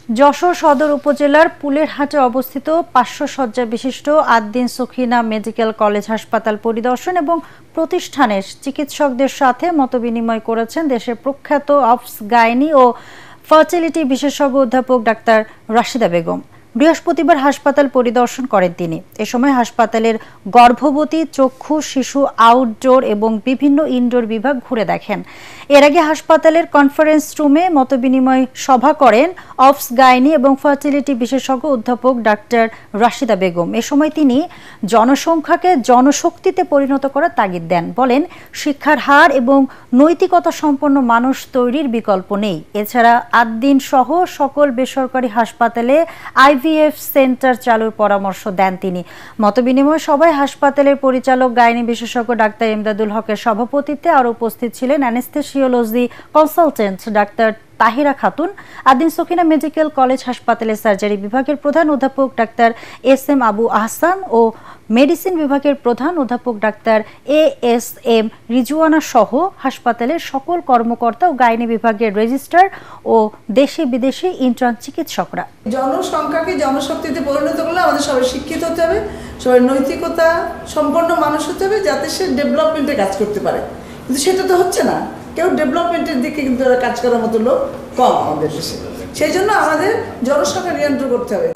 যশোর সদর উপজেলার পুলেরহাটে অবস্থিত ৫০০ শয্যা বিশিষ্ট আদ্দিন সখিনা মেডিকেল কলেজ হাসপাতাল পরিদর্শন এবং প্রতিষ্ঠানের চিকিৎসকদের সাথে মতবিনিময় করেছেন দেশের প্রখ্যাত অবস গাইনি ও ফার্টিলিটি বিশেষজ্ঞ অধ্যাপক ডাক্তার রাশিদা বেগম। বৃহস্পতিবার হাসপাতাল পরিদর্শন করেন তিনি। এ সময় হাসপাতালের গর্ভবতী, চক্ষু, শিশু, আউটডোর এবং বিভিন্ন ইনডোর বিভাগ ঘুরে দেখেন। এর আগে হাসপাতালের কনফারেন্স রুমে মতবিনিময় সভা করেন অবস গাইনি এবং ফার্টিলিটি বিশেষজ্ঞ অধ্যাপক ডাক্তার রাশিদা বেগম। এ সময় তিনি জনসংখ্যাকে জনশক্তিতে পরিণত করার তাগিদ দেন। বলেন, শিক্ষার হার এবং নৈতিকতা সম্পন্ন মানুষ তৈরির বিকল্প নেই। এছাড়া আদ্দিন সহ সকল বেসরকারি হাসপাতালে IVF সেন্টার চালুর পরামর্শ দেন তিনি। মতবিনিময় সভায় হাসপাতালের পরিচালক গাইনি বিশেষজ্ঞ ডাক্তার ইমদাদুল হকের সভাপতিত্বে আরও উপস্থিত ছিলেন anaesthesiology consultant doctor Tahira Khatun, Ad-din Sakhina medical college হাসপাতালের সার্জারি বিভাগের প্রধান অধ্যাপক ডাক্তার SM আবু আহসান ও মেডিসিন বিভাগের প্রধান অধ্যাপক ডাক্তার ASM রিজওয়ানা সহ হাসপাতালের সকল কর্মকর্তা ও গাইনি বিভাগের রেজিস্ট্রার ও দেশি বিদেশি ইন্টার্ন চিকিৎসকরা। জনসংখ্যাকে জনশক্তিতে পরিণত করলে আমাদের সবাই শিক্ষিত হতে হবে, সবাই নৈতিকতা সম্পন্ন মানুষ হতে হবে, যাতে সে ডেভেলপমেন্টে কাজ করতে পারে। কিন্তু সেটা তো হচ্ছে না, কেউ ডেভেলপমেন্টের দিকে কিন্তু কাজ করার মতো লোক কম আমাদের দেশে। সেই জন্য আমাদের জনসংখ্যা নিয়ন্ত্রণ করতে হবে।